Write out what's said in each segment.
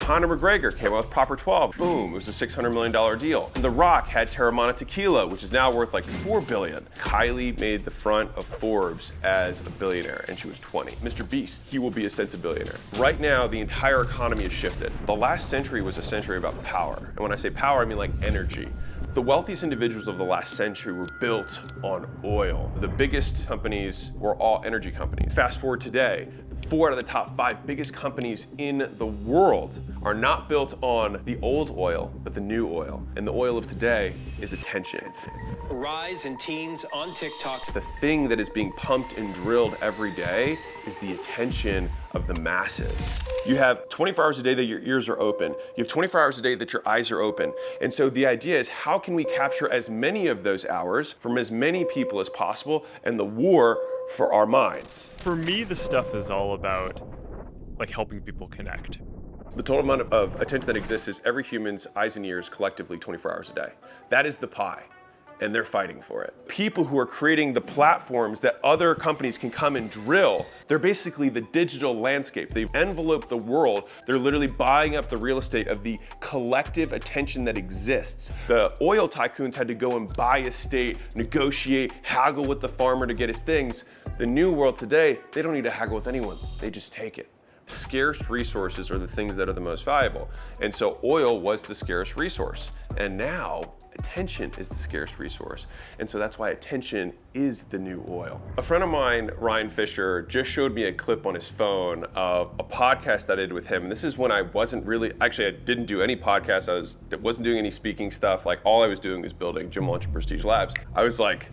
Conor McGregor came out with Proper 12. Boom, it was a $600 million deal. And The Rock had Teremana Tequila, which is now worth like $4 billion. Kylie made the front of Forbes as a billionaire, and she was 20. Mr. Beast, he will be a centibillionaire. Right now, the entire economy has shifted. The last century was a century about power. And when I say power, I mean like energy. The wealthiest individuals of the last century were built on oil. The biggest companies were all energy companies. Fast forward today, 4 out of the top 5 biggest companies in the world are not built on the old oil, but the new oil. And the oil of today is attention. Rise in teens on TikTok. The thing that is being pumped and drilled every day is the attention of the masses. You have 24 hours a day that your ears are open. You have 24 hours a day that your eyes are open. And so the idea is, how can we capture as many of those hours from as many people as possible, and the war for our minds? For me, the stuff is all about like helping people connect. The total amount of attention that exists is every human's eyes and ears collectively 24 hours a day. That is the pie, and they're fighting for it. People who are creating the platforms that other companies can come and drill, they're basically the digital landscape. They've enveloped the world. They're literally buying up the real estate of the collective attention that exists. The oil tycoons had to go and buy a state, negotiate, haggle with the farmer to get his things. The new world today, they don't need to haggle with anyone. They just take it. Scarce resources are the things that are the most valuable. And so oil was the scarce resource. And now attention is the scarce resource. And so that's why attention is the new oil. A friend of mine, Ryan Fisher, just showed me a clip on his phone of a podcast that I did with him. And this is when I wasn't really, actually I didn't do any podcasts. I wasn't doing any speaking stuff. Like all I was doing was building Jim Lunch and Prestige Labs. I was like,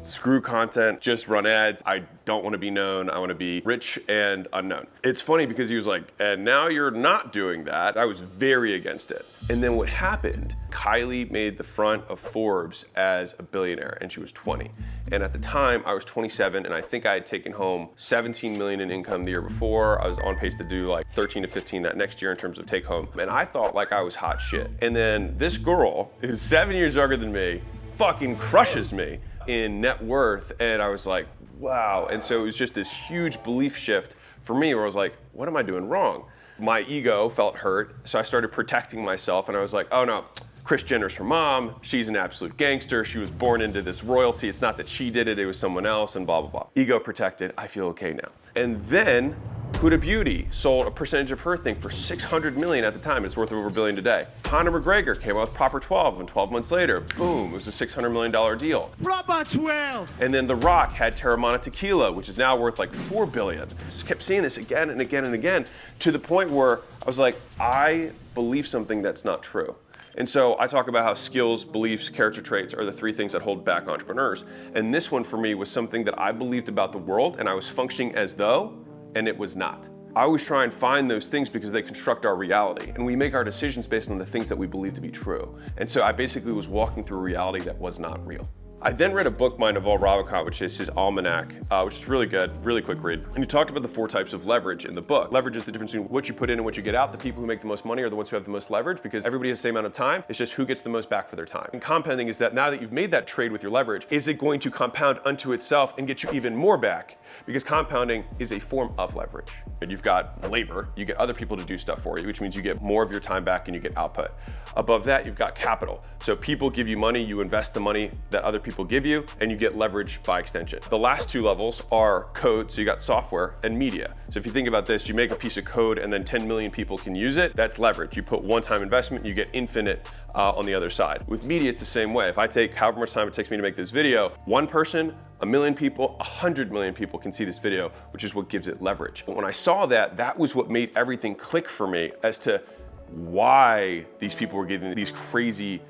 screw content, just run ads. I don't want to be known. I want to be rich and unknown. It's funny because he was like, and now you're not doing that. I was very against it. And then what happened, Kylie made the front of Forbes as a billionaire, and she was 20. And at the time, I was 27, and I think I had taken home 17 million in income the year before. I was on pace to do like 13 to 15 that next year in terms of take home. And I thought like I was hot shit. And then this girl, who's 7 years younger than me, fucking crushes me in net worth, and I was like, wow. And so it was just this huge belief shift for me where I was like, what am I doing wrong? My ego felt hurt, so I started protecting myself, and I was like, oh no, Kris Jenner's her mom, she's an absolute gangster, she was born into this royalty, it's not that she did it, it was someone else, and blah, blah, blah. Ego protected, I feel okay now. And then Huda Beauty sold a percentage of her thing for $600 million at the time. It's worth over $1 billion today. Conor McGregor came out with Proper 12, and 12 months later, boom, it was a $600 million deal. Proper 12! And then The Rock had Teremana Tequila, which is now worth like $4 billion. Just kept seeing this again and again and again, to the point where I was like, I believe something that's not true. And so I talk about how skills, beliefs, character traits are the 3 things that hold back entrepreneurs. And this one for me was something that I believed about the world, and I was functioning as though, and it was not. I always try and find those things because they construct our reality, and we make our decisions based on the things that we believe to be true. And so I basically was walking through a reality that was not real. I then read a book by Naval Ravikant, which is his Almanac, which is really good, really quick read. And he talked about the 4 types of leverage in the book. Leverage is the difference between what you put in and what you get out. The people who make the most money are the ones who have the most leverage because everybody has the same amount of time. It's just who gets the most back for their time. And compounding is that now that you've made that trade with your leverage, is it going to compound unto itself and get you even more back? Because compounding is a form of leverage. And you've got labor, you get other people to do stuff for you, which means you get more of your time back and you get output. Above that, you've got capital. So people give you money, you invest the money that other people give you, and you get leverage by extension. The last 2 levels are code, so you got software, and media. So if you think about this, you make a piece of code and then 10 million people can use it, that's leverage. You put one-time investment, you get infinite on the other side. With media, it's the same way. If I take however much time it takes me to make this video, 1 person, 1 million people, 100 million people can see this video, which is what gives it leverage. But when I saw that, that was what made everything click for me as to why these people were getting these crazy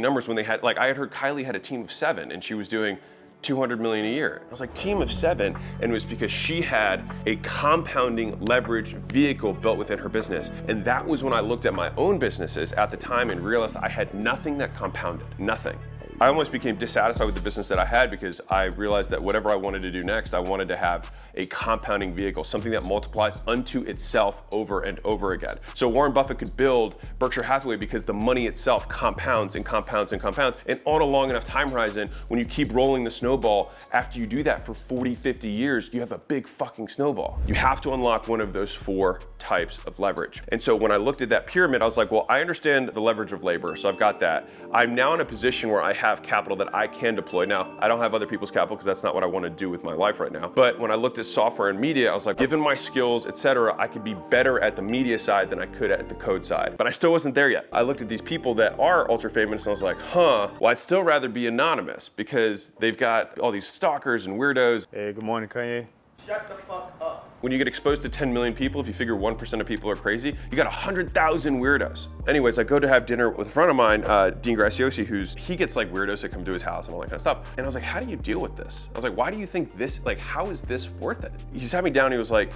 numbers when they had, like I had heard Kylie had a team of 7 and she was doing 200 million a year. I was like, team of 7, and it was because she had a compounding leverage vehicle built within her business. And that was when I looked at my own businesses at the time and realized I had nothing that compounded, nothing. I almost became dissatisfied with the business that I had because I realized that whatever I wanted to do next, I wanted to have a compounding vehicle, something that multiplies unto itself over and over again. So Warren Buffett could build Berkshire Hathaway because the money itself compounds and compounds and compounds. And on a long enough time horizon, when you keep rolling the snowball, after you do that for 40, 50 years, you have a big fucking snowball. You have to unlock one of those 4 types of leverage. And so when I looked at that pyramid, I was like, well, I understand the leverage of labor, so I've got that. I'm now in a position where I have capital that I can deploy. Now, I don't have other people's capital because that's not what I want to do with my life right now. But when I looked at software and media, I was like, given my skills, etc., I could be better at the media side than I could at the code side. But I still wasn't there yet. I looked at these people that are ultra famous and I was like, well, I'd still rather be anonymous because they've got all these stalkers and weirdos. Hey, good morning, Kanye. Shut the fuck up. When you get exposed to 10 million people, if you figure 1% of people are crazy, you got 100,000 weirdos. Anyways, I go to have dinner with a friend of mine, Dean Graciosi, he gets like weirdos that come to his house and all that kind of stuff. And I was like, how do you deal with this? I was like, why do you think this, like, how is this worth it? He sat me down, he was like,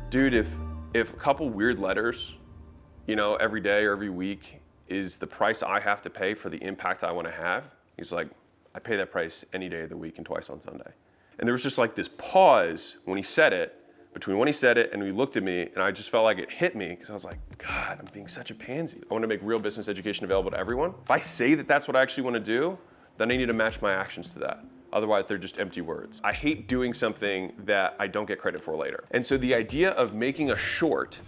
dude, if a couple weird letters, you know, every day or every week is the price I have to pay for the impact I want to have, he's like, I pay that price any day of the week and twice on Sunday. And there was just like this pause when he said it, between when he said it and he looked at me, and I just felt like it hit me because I was like, God, I'm being such a pansy. I want to make real business education available to everyone. If I say that that's what I actually want to do, then I need to match my actions to that. Otherwise, they're just empty words. I hate doing something that I don't get credit for later. And so the idea of making a short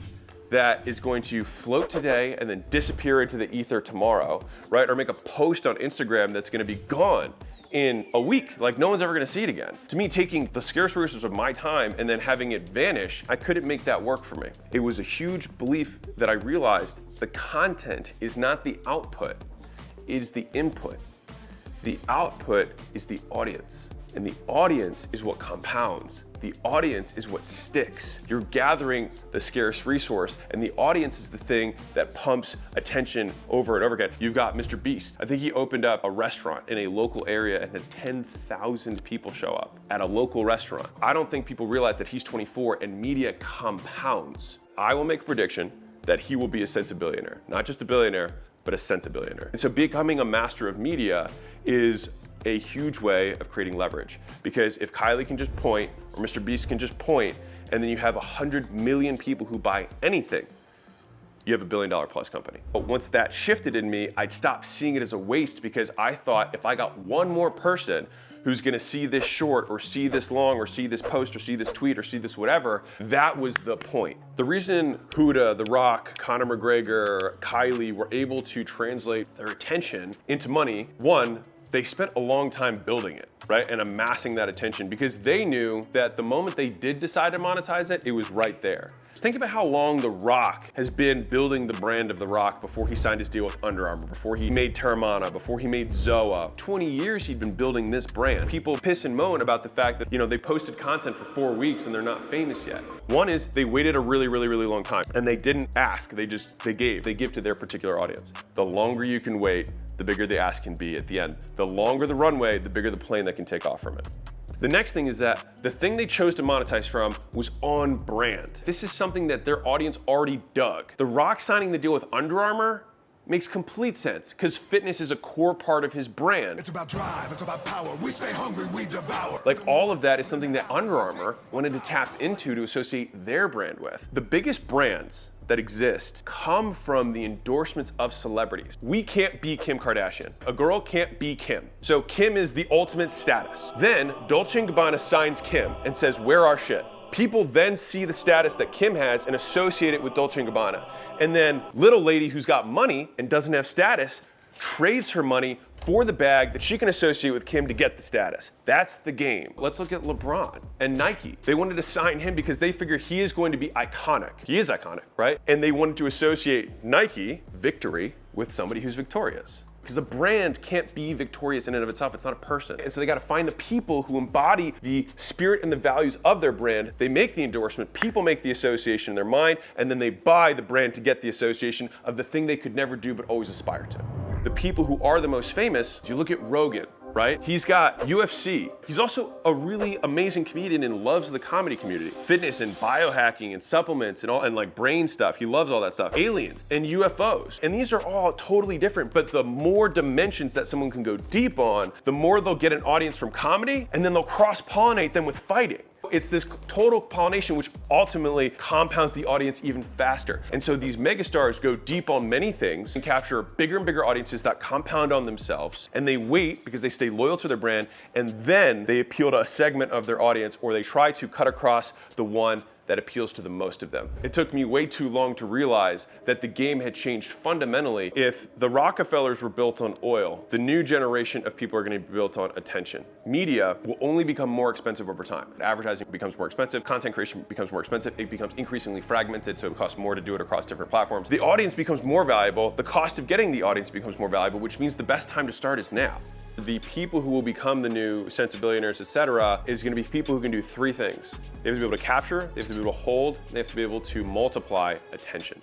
that is going to float today and then disappear into the ether tomorrow, right? Or make a post on Instagram that's going to be gone in a week, like no one's ever gonna see it again. To me, taking the scarce resources of my time and then having it vanish, I couldn't make that work for me. It was a huge belief that I realized the content is not the output, it is the input. The output is the audience, and the audience is what compounds. The audience is what sticks. You're gathering the scarce resource, and the audience is the thing that pumps attention over and over again. You've got Mr. Beast. I think he opened up a restaurant in a local area and had 10,000 people show up at a local restaurant. I don't think people realize that he's 24 and media compounds. I will make a prediction that he will be a centibillionaire. Not just a billionaire, but a centibillionaire. And so becoming a master of media is a huge way of creating leverage. Because if Kylie can just point, or Mr. Beast can just point, and then you have 100 million people who buy anything, you have $1 billion plus company. But once that shifted in me, I'd stop seeing it as a waste because I thought if I got one more person who's gonna see this short or see this long or see this post or see this tweet or see this whatever, that was the point. The reason Huda, The Rock, Conor McGregor, Kylie were able to translate their attention into money, one, they spent a long time building it, right? And amassing that attention because they knew that the moment they did decide to monetize it, it was right there. Think about how long The Rock has been building the brand of The Rock before he signed his deal with Under Armour, before he made Terramana, before he made Zoa. 20 years he'd been building this brand. People piss and moan about the fact that, you know, they posted content for 4 weeks and they're not famous yet. One is they waited a really long time and they didn't ask, they gave. They give to their particular audience. The longer you can wait, the bigger the ask can be at the end. The longer the runway, the bigger the plane that can take off from it. The next thing is that the thing they chose to monetize from was on brand. This is something that their audience already dug. The Rock signing the deal with Under Armour makes complete sense because fitness is a core part of his brand. It's about drive, it's about power. We stay hungry, we devour. Like all of that is something that Under Armour wanted to tap into to associate their brand with. The biggest brands that exist come from the endorsements of celebrities. We can't be Kim Kardashian. A girl can't be Kim. So Kim is the ultimate status. Then Dolce & Gabbana signs Kim and says, wear our shit. People then see the status that Kim has and associate it with Dolce & Gabbana. And then little lady who's got money and doesn't have status trades her money for the bag that she can associate with Kim to get the status. That's the game. Let's look at LeBron and Nike. They wanted to sign him because they figure he is going to be iconic. He is iconic, right? And they wanted to associate Nike, victory, with somebody who's victorious. Because a brand can't be victorious in and of itself. It's not a person. And so they got to find the people who embody the spirit and the values of their brand. They make the endorsement, people make the association in their mind, and then they buy the brand to get the association of the thing they could never do but always aspire to. The people who are the most famous, you look at Rogan, right? He's got UFC. He's also a really amazing comedian and loves the comedy community. Fitness and biohacking and supplements and all, and like brain stuff. He loves all that stuff. Aliens and UFOs. And these are all totally different, but the more dimensions that someone can go deep on, the more they'll get an audience from comedy, and then they'll cross-pollinate them with fighting. It's this total pollination which ultimately compounds the audience even faster. And so these megastars go deep on many things and capture bigger and bigger audiences that compound on themselves. And they wait because they stay loyal to their brand, and then they appeal to a segment of their audience, or they try to cut across the one that appeals to the most of them. It took me way too long to realize that the game had changed fundamentally. If the Rockefellers were built on oil, the new generation of people are going to be built on attention. Media will only become more expensive over time. Advertising becomes more expensive, content creation becomes more expensive, it becomes increasingly fragmented, so it costs more to do it across different platforms. The audience becomes more valuable, the cost of getting the audience becomes more valuable, which means the best time to start is now. The people who will become the new Sensibillionaires, etc., is going to be people who can do three things. They have to be able to capture, they have to be able to hold, and they have to be able to multiply attention.